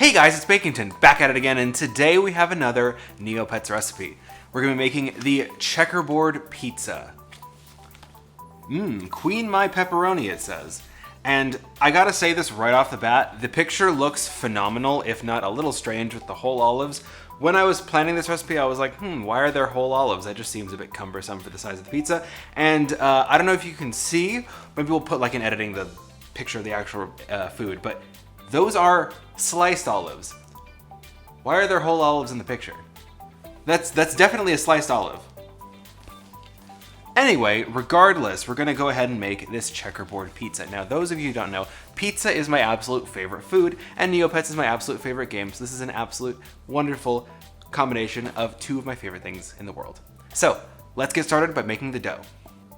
Hey guys, it's Bakington, back at it again, and today we have another Neopets recipe. We're going to be making the Checkerboard Pizza. Queen my pepperoni, it says. And I gotta say this right off the bat, the picture looks phenomenal, if not a little strange with the whole olives. When I was planning this recipe, I was like, why are there whole olives? That just seems a bit cumbersome for the size of the pizza. And I don't know if you can see, maybe we'll put like in editing the picture of the actual food, but those are sliced olives. Why are there whole olives in the picture? That's definitely a sliced olive. Anyway, regardless, we're gonna go ahead and make this checkerboard pizza. Now, those of you who don't know, pizza is my absolute favorite food, and Neopets is my absolute favorite game, so this is an absolute wonderful combination of two of my favorite things in the world. So, let's get started by making the dough.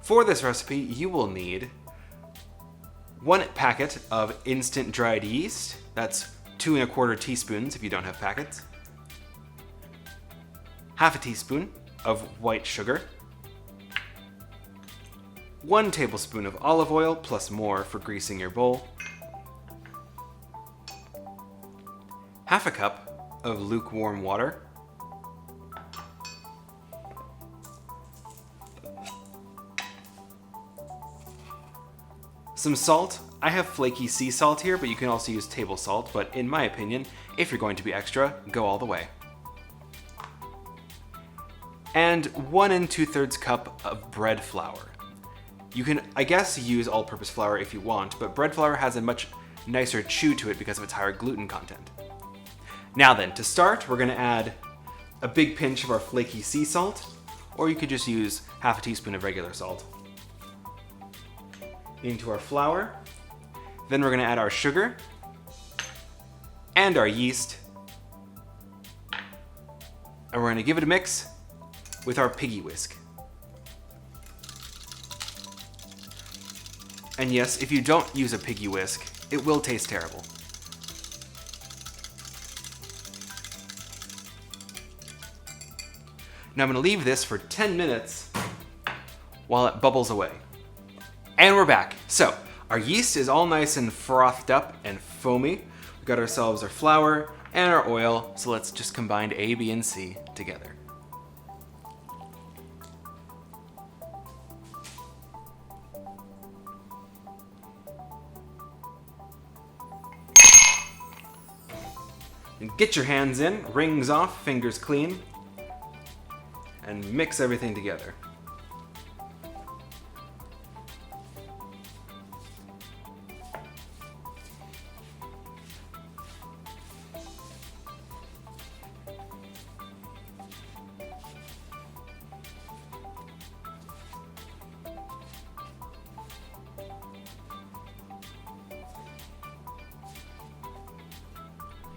For this recipe, you will need 1 packet of instant dried yeast. That's 2 1/4 teaspoons if you don't have packets. Half a teaspoon of white sugar. 1 tablespoon of olive oil, plus more for greasing your bowl. Half a cup of lukewarm water. Some salt. I have flaky sea salt here, but you can also use table salt, but in my opinion, if you're going to be extra, go all the way. And 1 2/3 cup of bread flour. You can, I guess, use all-purpose flour if you want, but bread flour has a much nicer chew to it because of its higher gluten content. Now then, to start, we're gonna add a big pinch of our flaky sea salt, or you could just use half a teaspoon of regular salt. Into our flour. Then we're gonna add our sugar and our yeast. And we're gonna give it a mix with our piggy whisk. And yes, if you don't use a piggy whisk, it will taste terrible. Now I'm gonna leave this for 10 minutes while it bubbles away. And we're back. So, our yeast is all nice and frothed up and foamy. We've got ourselves our flour and our oil, so let's just combine A, B, and C together. And get your hands in, rings off, fingers clean, and mix everything together.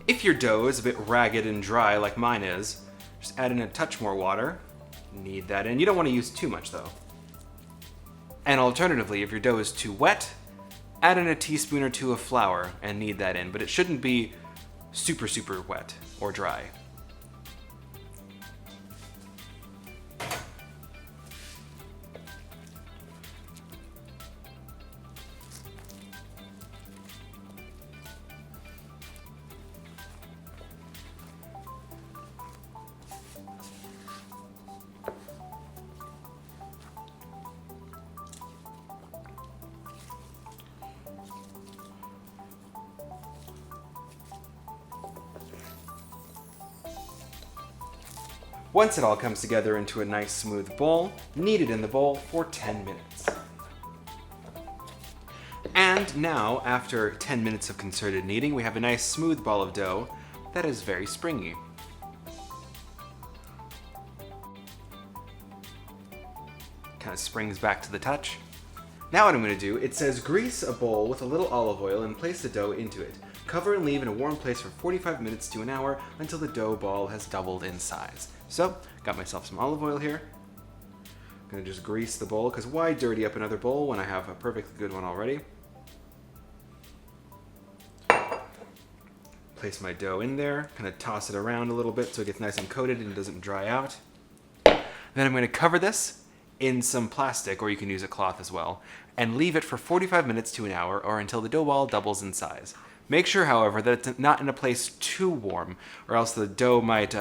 If your dough is a bit ragged and dry like mine is, just add in a touch more water. Knead that in. You don't want to use too much though. And alternatively, if your dough is too wet, add in a teaspoon or 2 of flour and knead that in, but it shouldn't be super wet or dry. Once it all comes together into a nice smooth bowl, knead it in the bowl for 10 minutes. And now, after 10 minutes of concerted kneading, we have a nice smooth ball of dough that is very springy. Kind of springs back to the touch. Now what I'm going to do, it says grease a bowl with a little olive oil and place the dough into it. Cover and leave in a warm place for 45 minutes to an hour until the dough ball has doubled in size. So, got myself some olive oil here. I'm gonna just grease the bowl, because why dirty up another bowl when I have a perfectly good one already? Place my dough in there, kind of toss it around a little bit so it gets nice and coated and doesn't dry out. Then I'm gonna cover this in some plastic, or you can use a cloth as well, and leave it for 45 minutes to an hour or until the dough ball doubles in size. Make sure, however, that it's not in a place too warm, or else the dough might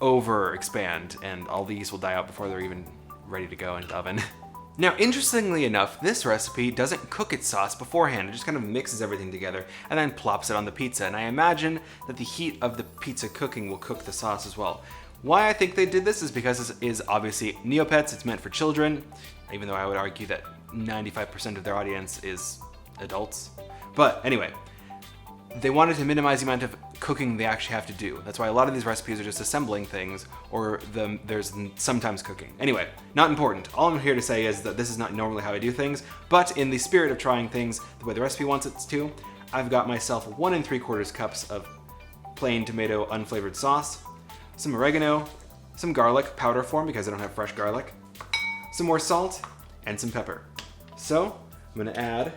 over expand and all these will die out before they're even ready to go in the oven. Now, interestingly enough, this recipe doesn't cook its sauce beforehand. It just kind of mixes everything together and then plops it on the pizza. And I imagine that the heat of the pizza cooking will cook the sauce as well. Why I think they did this is because this is obviously Neopets. It's meant for children, even though I would argue that 95% of their audience is adults. But anyway, they wanted to minimize the amount of cooking they actually have to do. That's why a lot of these recipes are just assembling things, or there's sometimes cooking. Anyway, not important. All I'm here to say is that this is not normally how I do things, but in the spirit of trying things the way the recipe wants it to, I've got myself 1 3/4 cups of plain tomato unflavored sauce, some oregano, some garlic, powder form because I don't have fresh garlic, some more salt, and some pepper. So I'm gonna add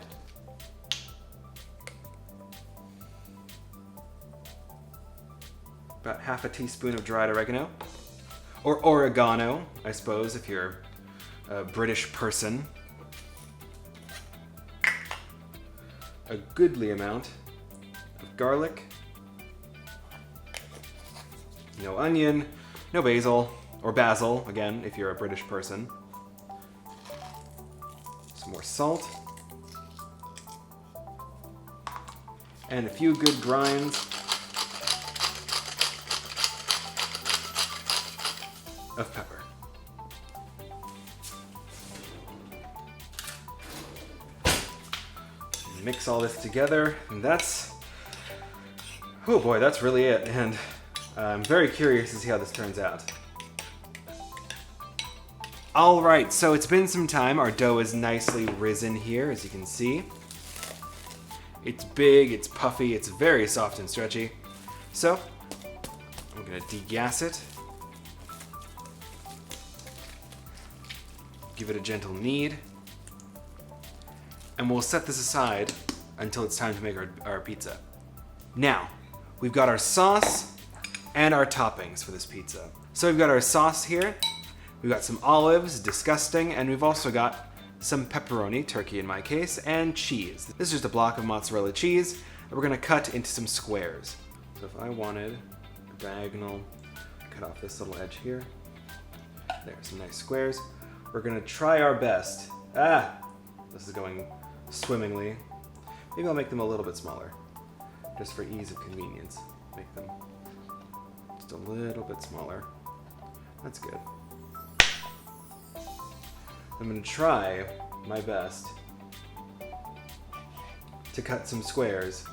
about half a teaspoon of dried oregano, or oregano, I suppose, if you're a British person. A goodly amount of garlic, no onion, no basil, or basil, again, if you're a British person. Some more salt, and a few good grinds of pepper. Mix all this together, and that's, oh boy, that's really it. And I'm very curious to see how this turns out. All right, so it's been some time. Our dough is nicely risen here, as you can see. It's big, it's puffy, it's very soft and stretchy. So I'm gonna degas it. Give it a gentle knead, and we'll set this aside until it's time to make our pizza. Now, we've got our sauce and our toppings for this pizza. So we've got our sauce here, we've got some olives, disgusting, and we've also got some pepperoni, turkey in my case, and cheese. This is just a block of mozzarella cheese that we're gonna cut into some squares. So if I wanted a diagonal, cut off this little edge here. There, some nice squares. We're gonna try our best. This is going swimmingly. Maybe I'll make them a little bit smaller, just for ease of convenience. Make them just a little bit smaller. That's good. I'm gonna try my best to cut some squares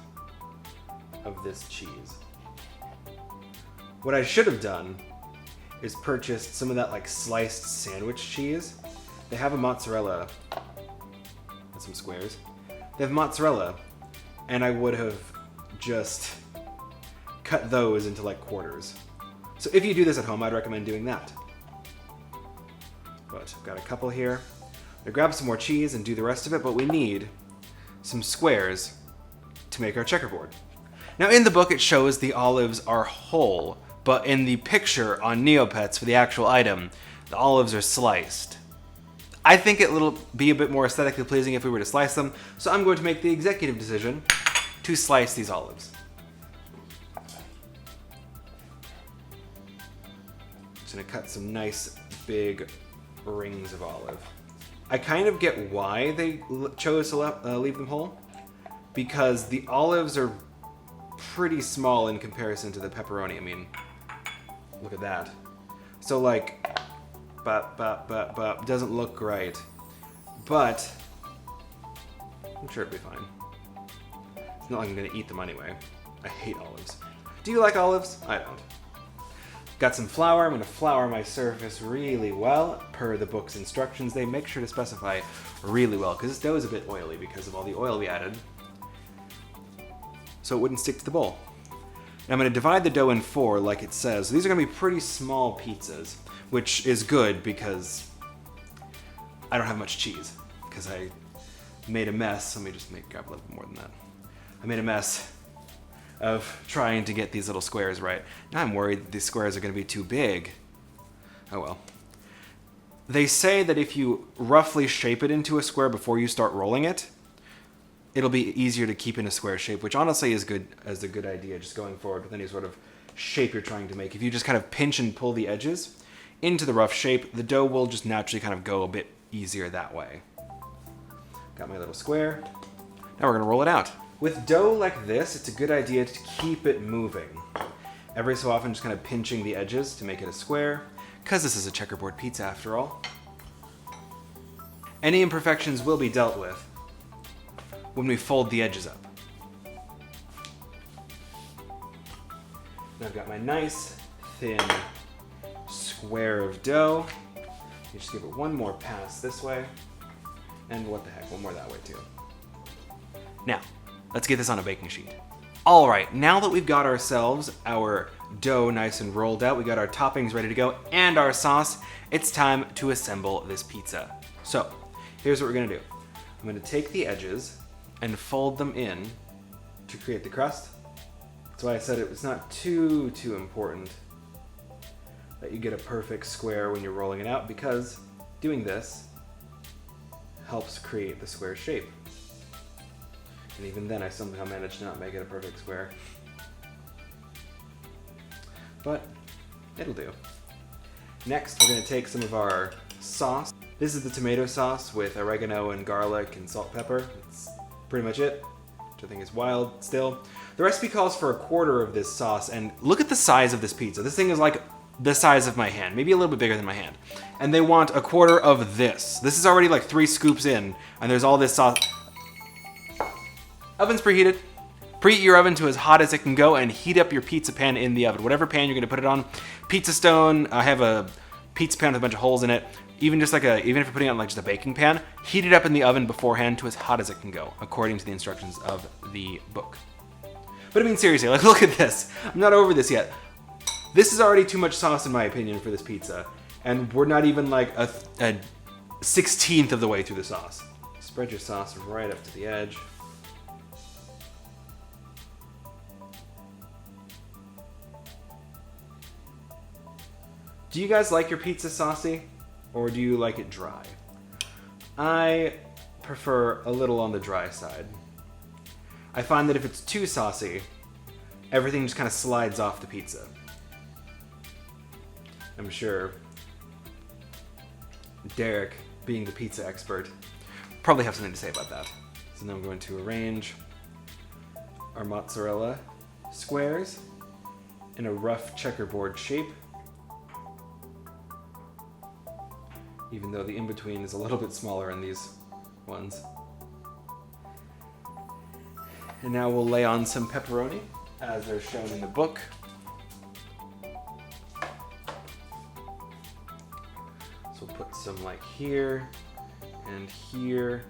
of this cheese. What I should have done is purchased some of that like sliced sandwich cheese. They have a mozzarella and some squares. They have mozzarella, and I would have just cut those into like quarters. So if you do this at home, I'd recommend doing that. But I've got a couple here. I'm gonna grab some more cheese and do the rest of it, but we need some squares to make our checkerboard. Now in the book it shows the olives are whole, but in the picture on Neopets for the actual item, the olives are sliced. I think it'll be a bit more aesthetically pleasing if we were to slice them, so I'm going to make the executive decision to slice these olives. Just gonna cut some nice big rings of olive. I kind of get why they chose to leave them whole, because the olives are pretty small in comparison to the pepperoni. I mean, look at that. So like, doesn't look right, but I'm sure it'll be fine. It's not like I'm gonna eat them anyway. I hate olives. Do you like olives? I don't. Got some flour. I'm gonna flour my surface really well. Per the book's instructions, they make sure to specify really well, because this dough is a bit oily because of all the oil we added, so it wouldn't stick to the bowl. Now I'm gonna divide the dough in 4 like it says. So these are gonna be pretty small pizzas, which is good because I don't have much cheese, because I made a mess. Let me just grab a little bit more than that. I made a mess of trying to get these little squares right. Now I'm worried that these squares are gonna be too big. Oh well. They say that if you roughly shape it into a square before you start rolling it, it'll be easier to keep in a square shape, which honestly is a good idea just going forward with any sort of shape you're trying to make. If you just kind of pinch and pull the edges into the rough shape, the dough will just naturally kind of go a bit easier that way. Got my little square. Now we're gonna roll it out. With dough like this, it's a good idea to keep it moving. Every so often, just kind of pinching the edges to make it a square, because this is a checkerboard pizza after all. Any imperfections will be dealt with when we fold the edges up. Now I've got my nice, thin square of dough. You just give it one more pass this way, and what the heck, one more that way too. Now, let's get this on a baking sheet. All right, now that we've got ourselves our dough nice and rolled out, we got our toppings ready to go, and our sauce, it's time to assemble this pizza. So, here's what we're gonna do. I'm gonna take the edges and fold them in to create the crust. That's why I said it was not too important that you get a perfect square when you're rolling it out, because doing this helps create the square shape. And even then I somehow managed to not make it a perfect square. But it'll do. Next, we're gonna take some of our sauce. This is the tomato sauce with oregano and garlic and salt, pepper. That's pretty much it, which I think is wild still. The recipe calls for 1/4 of this sauce, and look at the size of this pizza. This thing is like the size of my hand, maybe a little bit bigger than my hand. And they want 1/4 of this. This is already like 3 scoops in, and there's all this sauce. Oven's preheated. Preheat your oven to as hot as it can go and heat up your pizza pan in the oven. Whatever pan you're gonna put it on. Pizza stone, I have a pizza pan with a bunch of holes in it. Even if you're putting it on like just a baking pan, heat it up in the oven beforehand to as hot as it can go, according to the instructions of the book. But I mean seriously, like look at this. I'm not over this yet. This is already too much sauce in my opinion for this pizza. And we're not even like a 16th of the way through the sauce. Spread your sauce right up to the edge. Do you guys like your pizza saucy, or do you like it dry? I prefer a little on the dry side. I find that if it's too saucy, everything just kind of slides off the pizza. I'm sure Derek, being the pizza expert, probably have something to say about that. So now I'm going to arrange our mozzarella squares in a rough checkerboard shape. Even though the in-between is a little bit smaller in these ones. And now we'll lay on some pepperoni, as they're shown in the book. So we'll put some like here and here.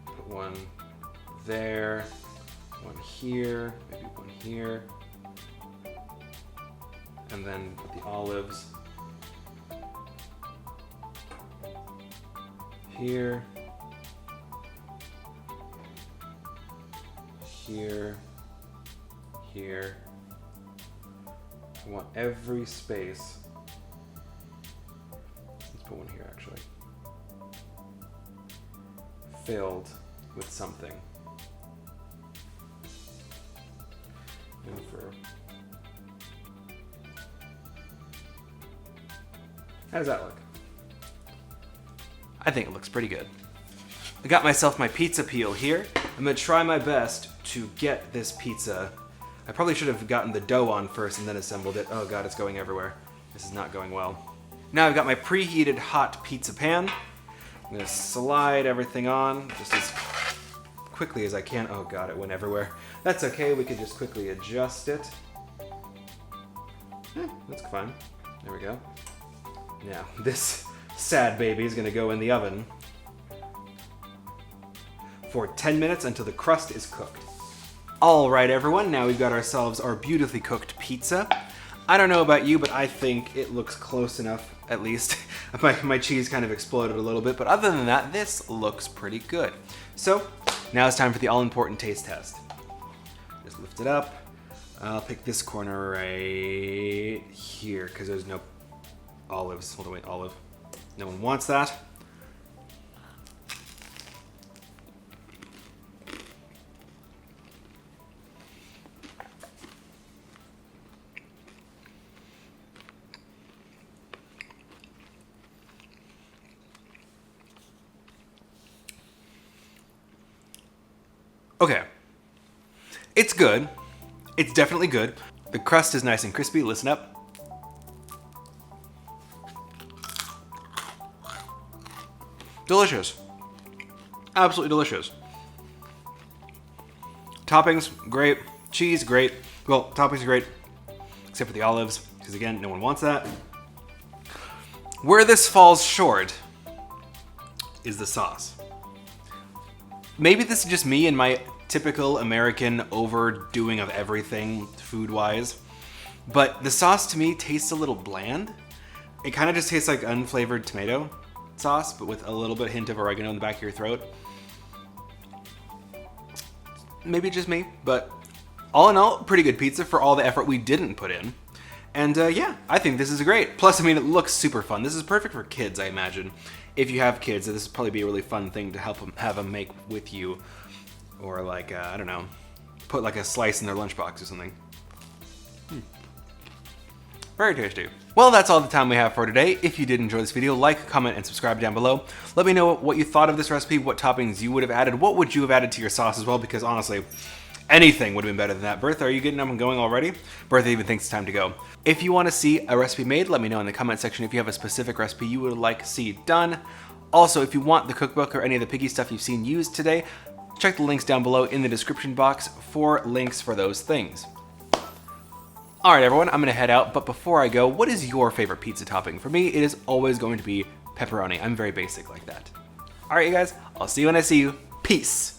Put one there, one here, maybe one here. And then put the olives here, here, here. I want every space. Let's put one here actually. Filled with something. And how does that look? I think it looks pretty good. I got myself my pizza peel here. I'm gonna try my best to get this pizza. I probably should have gotten the dough on first and then assembled it. Oh god, it's going everywhere. This is not going well. Now I've got my preheated hot pizza pan. I'm gonna slide everything on just as quickly as I can. Oh god, it went everywhere. That's okay, we could just quickly adjust it. That's fine. There we go. Now, this sad baby is gonna go in the oven for 10 minutes until the crust is cooked. All right, everyone, now we've got ourselves our beautifully cooked pizza. I don't know about you, but I think it looks close enough, at least. my cheese kind of exploded a little bit, but other than that, this looks pretty good. So, now it's time for the all-important taste test. Just lift it up. I'll pick this corner right here, because there's no olives. Hold on, wait, olive. No one wants that. Okay. It's good. It's definitely good. The crust is nice and crispy. Listen up. Delicious. Absolutely delicious. Toppings, great. Cheese, great. Well, toppings are great, except for the olives, because again, no one wants that. Where this falls short is the sauce. Maybe this is just me and my typical American overdoing of everything food-wise, but the sauce to me tastes a little bland. It kind of just tastes like unflavored tomato sauce, but with a little bit hint of oregano in the back of your throat. Maybe just me, but all in all, pretty good pizza for all the effort we didn't put in. And yeah, I think this is great. Plus, I mean, it looks super fun. This is perfect for kids, I imagine. If you have kids, this would probably be a really fun thing to have them make with you. Or like, I don't know, put like a slice in their lunchbox or something. Very tasty. Well, that's all the time we have for today. If you did enjoy this video, like, comment, and subscribe down below. Let me know what you thought of this recipe, what toppings you would have added, what would you have added to your sauce as well, because honestly, anything would have been better than that. Bertha, are you getting up and going already? Bertha even thinks it's time to go. If you want to see a recipe made, let me know in the comment section if you have a specific recipe you would like to see done. Also, if you want the cookbook or any of the piggy stuff you've seen used today, check the links down below in the description box for links for those things. Alright everyone, I'm gonna head out, but before I go, what is your favorite pizza topping? For me, it is always going to be pepperoni. I'm very basic like that. Alright you guys, I'll see you when I see you. Peace!